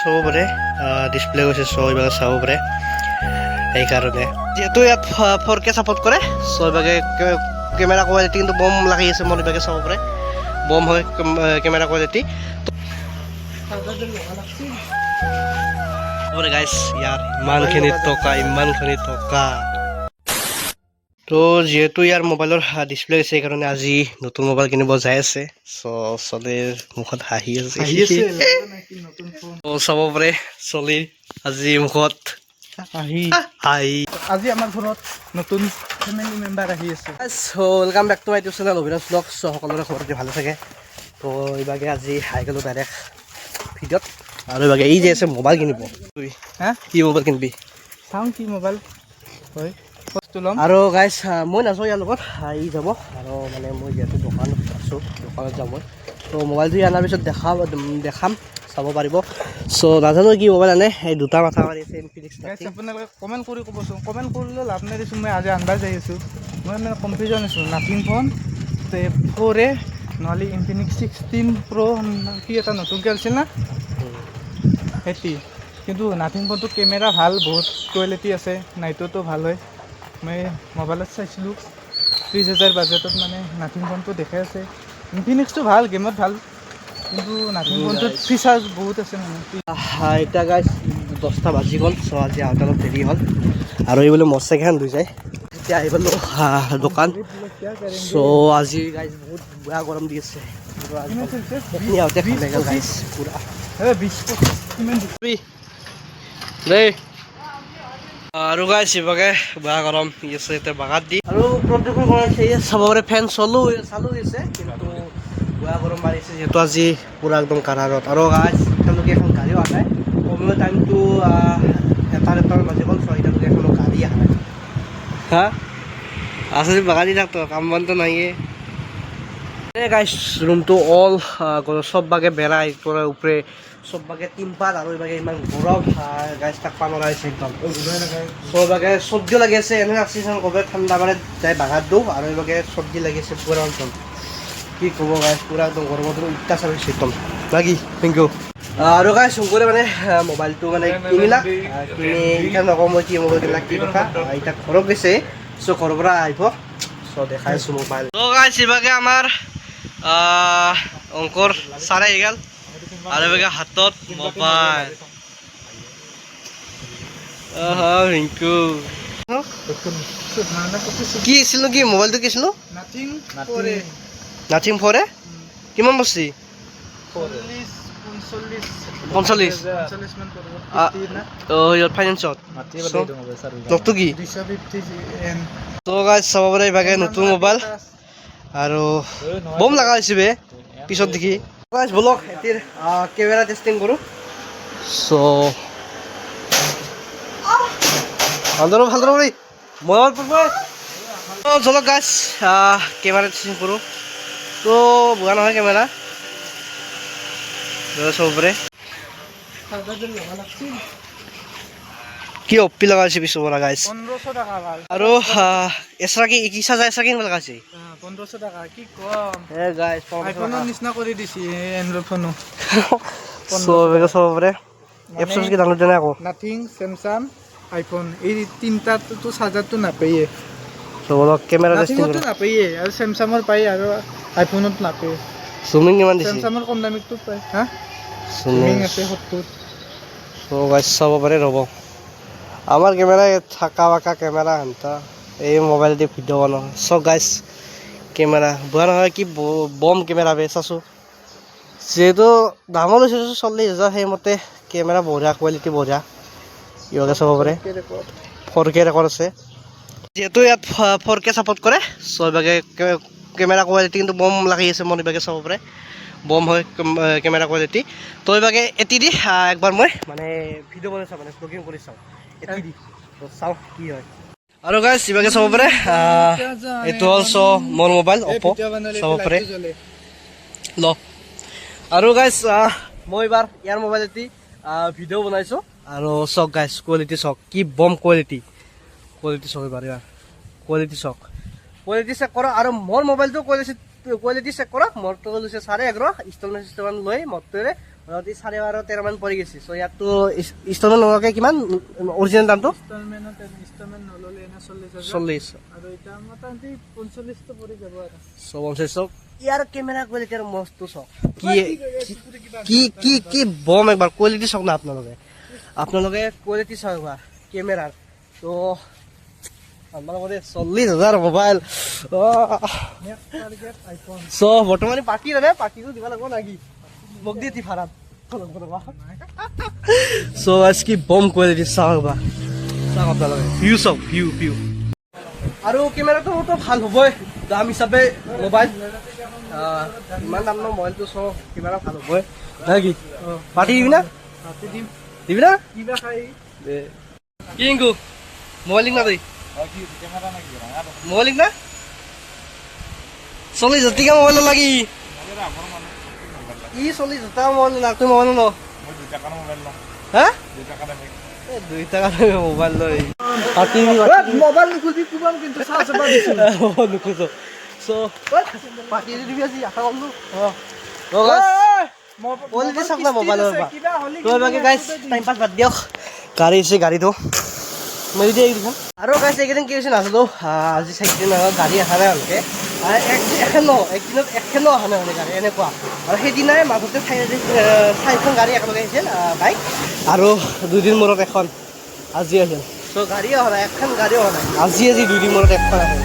চাব পাৰে ডিছপ্লে গৈছে চ' এইভাগে চাব পাৰে সেইকাৰণে যিহেতু ইয়াত 4K ছাপোৰ্ট কৰে চ' এইভাগে কেমেৰা কোৱালিটি কিন্তু বম লাগি আছে মোৰ এইভাগে চাব পাৰে বম হয় কেমেৰা কোৱালিটি গাইছ ইয়াৰ ইমানখিনি টকা তো যিহেতু ইয়াৰ মোবাইলৰ ডিছপ্লে হৈছে সেইকাৰণে আজি নতুন মোবাইল কিনিব যাই আছে চ' চলিৰ মুখত হাঁহি আছে চাব পাৰে চলিৰ আজি মুখত আজি আমাৰ ঘৰত নতুন ফেমিলি মেম্বাৰ আহি আছে welcome back to my YouTube channel Abhinash blog চ' সকলোৰে খবৰ পাতি ভালে থাকে তো এইভাগে আজি আহি গ'লোঁ ডাইৰেক্ট ভিডিঅ'ত আৰু এইভাগে এই যে আছে মোবাইল কিনিব কি মোবাইল কিনিবি চাওঁ কি মোবাইল হয় আৰু গাইছ মই নাযাওঁ ইয়াৰ লগত ই যাব আৰু মানে মই যিহেতু দোকানত আছোঁ দোকানত যাম মই তো মোবাইলটো অনাৰ পিছত দেখাম চাব পাৰিব চ' নাজানো কি মোবাইল আনে এই দুটা মাথা মাৰি আছে ইনফিনিক্স আপোনালোকে কমেণ্ট কৰি ক'বচোন কমেণ্ট কৰিলেও লাভ নাই দেচোন মই আজি আন্দাজ যাই আছোঁ মই মানে কনফিউজন আছোঁ নাথিং ফোন 4A নহ'লে ইনফিনিক্স 16 Pro কি এটা নতুনকৈ আছিল না সেইটো কিন্তু নাথিং ফোনটো কেমেৰা ভাল বহুত কোৱালিটি আছে নাইটোতো ভাল হয় মই মোবাইলত চাইছিলোঁ 30,000 বাজেটত মানে নাথিং ফোনটো দেখাই আছে ইনফিনিক্সটো ভাল গেমত ভাল কিন্তু নাথিং ফোনটোত ফিচাৰ্ছ বহুত আছে মানে এতিয়া গাইছ 10টা বাজি গ'ল চ' আজি আহোঁতে অলপ দেৰি হ'ল আৰু এই বোলে মটৰচাইকেলখন লৈ যায় এতিয়া আহি পালোঁ দোকান চ' আজি গাইছ বহুত বেয়া গৰম দি আছে দেই আৰু গাইছ ইভাগে বেয়া গৰম দি আছে এতিয়া বাগাত দি আৰু প্ৰদূষণ কৰাইছে চাব পাৰে ফেন চালু হৈছে কিন্তু বেয়া গৰম মাৰিছে যিহেতু আজি পূৰা একদম কাঢ়া ৰ'দ আৰু গাইছ এতিয়ালৈকে এখন গাড়ীও অহা নাই কমেও টাইমটো এটাৰ বাজি গ'ল চ' এতিয়ালৈকে এখনো গাড়ী অহা নাই হা আছে বাগাদি থাকতো কাম বনতো নাইয়ে গাইছ ৰুমটো অল চব বাগে বেৰা পৰা উপৰে চব বাগে টিনপাত আৰু এইভাগে ইমান গৰম গাইছ থাকবা নোৱাৰা হৈছে একদম চব বাগে চব্জিও লাগি আছে এনে আছে ক'বে ঠাণ্ডা মানে যাই বাগাত দিওঁ আৰু এইভাগে চব্জি লাগি আছে পূৰা অঞ্চল কি ক'ব গাইছ পূৰা একদম গৰমত অত্যাচাৰ হৈছে একদম বাকী থেংক ইউ আৰু গাইছ শংকৰে মানে মোবাইলটো মানে কিনিলা কিনি এতিয়া নকওঁ মই কি মোবাইল কিনিলা কি কথা এতিয়া ঘৰত গৈছে চ' ঘৰৰ পৰা আহিব চ' দেখাই আছোঁ মোবাইল ত' গাইছ ইভাগে আমাৰ অংকৰ চাৰে আহি গ'ল আৰু এইভাগে হাতত মোবাইল ৰিংকু কি আছিল কি মোবাইলটো কি আছিল নাথিং 4A কিমান বস্তি 45 ফাইনেন্সত লগটো কি তো গাইছ চাব পাৰে এইভাগে নতুন মোবাইল আৰু বম লগা হৈছে বে পিছত দেখি গাইছ বলক এটিৰ কেমেৰা টেষ্টিং কৰোঁ চ' ভালদৰে মোবাইল চলক গাইছ কেমেৰা টেষ্টিং কৰোঁ তো বোৱা নহয় কেমেৰা চাব পাৰে কি অপি লগা হৈছে পিছৰ পৰা গাইছ 1500 টাকা আৰু এছৰা কি চাৰ্জাৰ এছৰা কিনিব লগা হৈছে 1500 টাকা কি কম গাইছ আইফোনৰ নিচিনা কৰি দিছে এনড্ৰইড ফোনো চাব পাৰে এপছ কি ডাউনলোড নাই আকৌ নাথিং চেমচাং আইফোন এই তিনিটাতো চাৰ্জাৰটো নাপায়ে চবলক কেমেৰা টেষ্টিং নাথিঙতো নাপায়ে আৰু চেমচাঙৰ পায় আৰু আইফোনত নাপায় জুমিং কিমান দিছে চেমচাঙৰ কম দামীটো পায় হা জুমিং আছে 70 তো গাইছ চাব পাৰে ৰ'ব আমাৰ কেমেৰা থাকা বাকা কেমেৰা হেনটা এই মোবাইল দি ভিডিঅ' বনাওঁ চব গাইছ কেমেৰা বোৱা নহয় কি বম কেমেৰা বে চাছোঁ যিহেতু দামো লৈছে 40,000 সেইমতে কেমেৰা বঢ়িয়া কোৱালিটি বঢ়িয়া ইভাগে চাব পাৰে 4K ৰেকৰ্ড আছে যিহেতু ইয়াত 4K ছাপোৰ্ট কৰে চ' এইভাগে কেমেৰা কোৱালিটি কিন্তু বম লাগি আছে মোৰ এইভাগে চাব পাৰে বম হয় কেমেৰা কোৱালিটি তো এইভাগে এটি দি একবাৰ মই মানে ভিডিঅ' বনাই চাওঁ মানে ব্লগিং কৰি চাওঁ এটি দি চাওঁ কি হয় আৰু গাইছ ইভাগে চাব পাৰে এইটো হ'ল চ' মোৰ মোবাইল অপ' চাব পাৰে ল আৰু গাইছ মই এইবাৰ ইয়াৰ মোবাইল এটি ভিডিঅ' বনাইছোঁ আৰু চাওক গাইছ কোৱালিটি চাওক কি বম কোৱালিটি চাওক এইবাৰ কোৱালিটি চাওক কোৱালিটি চেক কৰক আৰু মোৰ মোবাইলটো কোৱালিটি চেক কৰক মোৰটো লৈছে 11.5 ইনষ্টলমেণ্ট লৈ মোৰটোৰে মোটামুটি 12.5-13 মান পৰি গৈছে চ' ইয়াততো ইনষ্টলমেণ্ট নোহোৱাকৈ কিমান অৰিজিনেল দামটো ইনষ্টলমেণ্ট নল'লে এনে 40,000 40 আৰু এতিয়া মোটামুটি 45টো পৰি যাব আৰু চ' 50 চক ইয়াৰ কেমেৰা কোৱালিটি আৰু মস্ত চক কি বম একবাৰ কোৱালিটি চাওক না আপোনালোকে কোৱালিটি চাওক একবাৰ কেমেৰাৰ তো আপোনালোকে 40,000 মোবাইল চ' বৰ্তমানে পাৰ্টিটো দিব লাগিব নেকি মোক দিয়ে তি ভাড়াত চ' আজ কি বম কোৱালিটি চাওক একবাৰ চাওক আপোনালোকে ভিউ চাওক ভিউ আৰু কেমেৰাটোতো ভাল হ'বই দাম হিচাপে মোবাইল ইমান দাম ন মোবাইলটো চ' কেমেৰা ভাল হ'বই কি পাৰ্টি দিবি না দিবি না কিবা খাই কি ইংকু মোবাইল লিখ না তুই মোবাইল লিখ না 40,000 টকা মোবাইল লাগি ই 40,000 টকা মোবাইল লাগ তুই মোবাইল ন হা 2 টাকা মোবাইল লৈ পাৰ্টি মোবাইল নুখুজি কুবাম কিন্তু চাৰ্জ এটা দিছো নুখুজো চ' পাৰ্টি দিবি আজি আশা কৰিলো কোৱালিটি চাওক না মোবাইলৰ তই বাকী গাইছ টাইম পাছ বাদ দিয়ক গাড়ী আছে গাড়ীটো মেলি দিয়ে এইকেইখন আৰু গাইছ এইকেইদিন কি হৈছে নাজানো আজি 4 দিন আগত গাড়ী অহা নাই ভালকৈ একদিনত এখনো অহা নাই মানে গাড়ী এনেকুৱা আৰু সেইদিনাই মাজতে 4খন গাড়ী একেলগে আহিছিল বাইক আৰু 2 দিন মূৰত এখন আজি আহিল চ' গাড়ী অহা নাই এখন গাড়ী অহা নাই আজি 2 দিন মূৰত এখন আহিল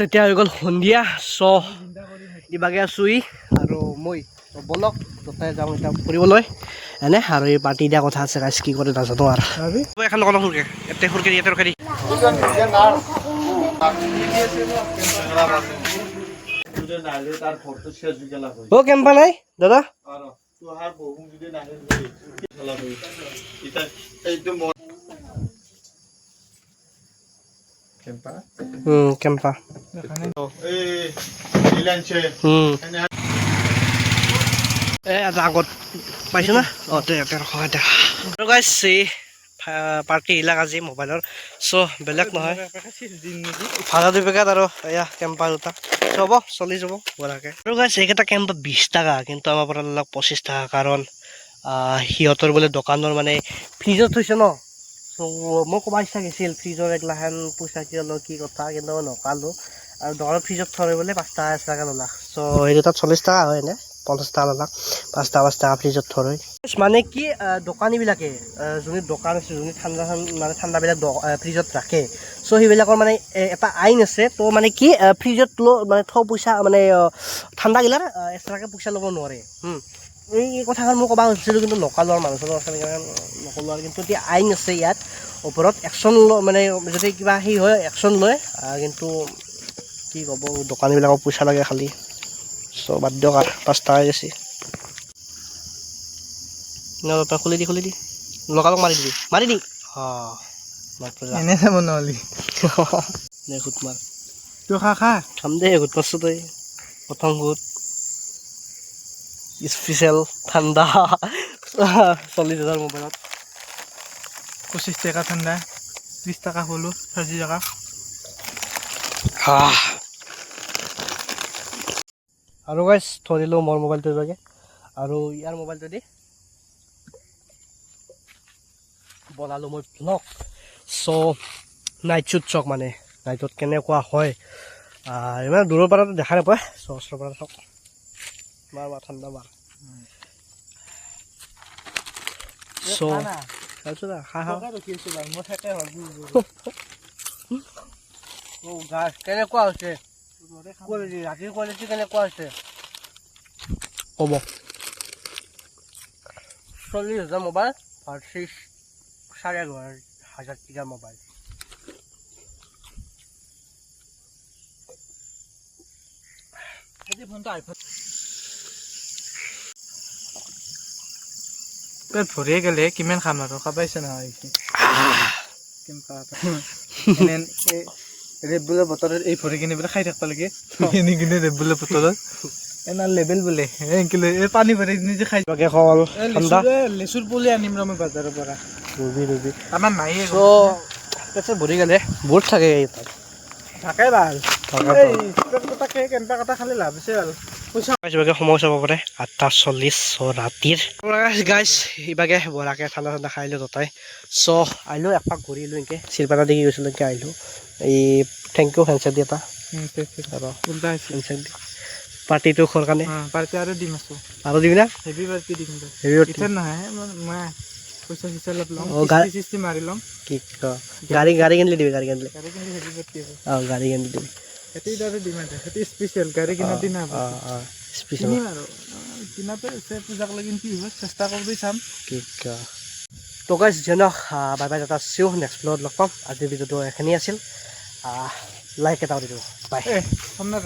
এতিয়া হৈ গ'ল সন্ধিয়া চ' ইবাগে আছোঁহি আৰু মই বলক তাতে যাওঁ এতিয়া ফুৰিবলৈ এনে আৰু এই পাৰ্টি দিয়া কথা আছে গাইছ কি কৰে নাজানো আৰু এখন নকল সুৰকে ইয়াতে সুৰকে দি অ' কেম্পা নাই দাদা কেম্পা আগত পাইছো না আৰু গাইছ এই পাৰ্টি এইবিলাক আজি মোবাইলৰ চ' বেলেগ নহয় ভাড়া 2 পেকেট আৰু এয়া কেম্পা দুটা হ'ব চলি যাব বঢ়াকৈ আৰু গাইছ এইকেইটা কেম্পা 20 টকা কিন্তু আমাৰ পৰা অলপ 25 টকা কাৰণ সিহঁতৰ বোলে দোকানৰ মানে ফ্ৰিজত থৈছে ন চ' মই ক'ব ইচ্ছা গৈছিল ফ্ৰিজৰ এগিলাখান পইচা কি অলপ কি কথা কিন্তু মই নকালোঁ আৰু দোকানত ফ্ৰিজত থৈ বোলে 5 টকা 10 টকা ল'লাক চ' এই দুটাত 40 টকা হয় এনে 50 টকা ল'লাক 5 টকা ফ্ৰিজত থৈ মানে কি দোকানীবিলাকে যোনে দোকান আছে যোনে ঠাণ্ডাবিলাক ফ্ৰিজত ৰাখে চ' সেইবিলাকৰ মানে এটা আইন আছে তো মানে কি ফ্ৰিজত মানে থোৱা পইচা মানে ঠাণ্ডাগিলাৰ এক্সট্ৰাকৈ পইচা ল'ব নোৱাৰে এই কথাষাৰ মই ক'ব খুজিছিলোঁ কিন্তু নকালোঁ আৰু মানুহজনৰ আছে নক'লোঁ আৰু কিন্তু এতিয়া আইন আছে ইয়াত ওপৰত একশ্যন মানে যদি কিবা সেই হয় একশ্যন লয় কিন্তু কি ক'ব দোকানীবিলাকক পইচা লাগে খালি চ' বাদ দিয়ক আৰু 5 টকাই গেছি খুলি দি লগালগ মাৰি দি এনে চাব নহ'লি দে সুত মাৰ তোৰ খা খাম দে সুত মাৰছোঁ তই প্ৰথম সুত স্পেচিয়েল ঠাণ্ডা 40,000 মোবাইলত 25 টকা ঠাণ্ডা 20 টকা হ'লো 30 টকা আৰু গাইছ থৈ দিলোঁ মোৰ মোবাইলটো এবাগে আৰু ইয়াৰ মোবাইলটো দি বনালোঁ মই ব্লগ চ' নাইট শ্বুট চক মানে নাইটত কেনেকুৱা হয় ইমান দূৰৰ পৰা দেখা নাপায় চ' ওচৰৰ পৰা চাওক মাৰ ঠাণ্ডা মাৰ চ' তাৰপিছত কেনেকুৱা হৈছে ৰাতিৰ কোৱালিটি কেনেকুৱা হৈছে ক'ব 40,000 মোবাইল ভাৰ্চিছ 11,500 টকাৰ মোবাইল পেট ভৰিয়ে গ'লে কিমান খাম আৰু খাবাইছে নহয় ৰেড বুলৰ বটলত এই ভৰি কিনি পেলাই খাই থাকিব লাগে কিনি কিনি ৰেড বুলৰ বটলত এনাৰ লেবেল বোলে এই পানী ভৰি কিনি যে খাই বাকী কল ঠাণ্ডা লেচুৰ পুলি আনিম ৰ মই বজাৰৰ পৰা ৰুবি আমাৰ নাইয়ে চ' পেটছে ভৰি গ'লে বহুত থাকে তাত থাকে ভাল থকা এই তাকে কেম্পা কটা খালি লাভ আছে ভাল পইচা ইবাগে সময় চাব পাৰে 8:40 ৰাতিৰ গাইছ ইবাগে বৰাকে ঠাণ্ডা খাই আহিলোঁ ততাই চ' আহিলোঁ এপাক ঘূৰিলোঁ এনেকৈ চিলপাতা দেখি গৈছিলোঁ এনেকৈ আহিলোঁ এই থেংক ইউ হেণ্ডছেক দি এটা উল্টা হৈছে হেণ্ডছেক দি পাৰ্টিটো খোৱাৰ কাৰণে পাৰ্টি আৰু দিম আছোঁ আৰু দিবি না হেভি পাৰ্টি দিম হেভি পাৰ্টি ইথান নহয় মই পইচা চইচা অলপ ল'ম অ, গা- কিস্তি মাৰি ল'ম কি ক গাড়ী কিনিলে দিবি গাড়ী কিনিলে গাড়ী কিন্তু হেভি পাৰ্টি হ'ব অঁ গাড়ী কিনি দিবি সেইটো আৰু দিম আৰু সেইটো স্পেচিয়েল গাড়ী কিনাৰ দিনা হ'ব অঁ স্পেচিয়েল কিনিম আৰু কিনাতে আছে পূজাক লাগি কি হ'ব চেষ্টা কৰি চাম কি ক তো গাইছ যেনক বাই বাই এটা চিও নেক্সট ব্লগত লগ পাম আজিৰ ভিডিঅ'টো এখিনি আছিল লাইক এটা কৰি দিব বাই এ সামনে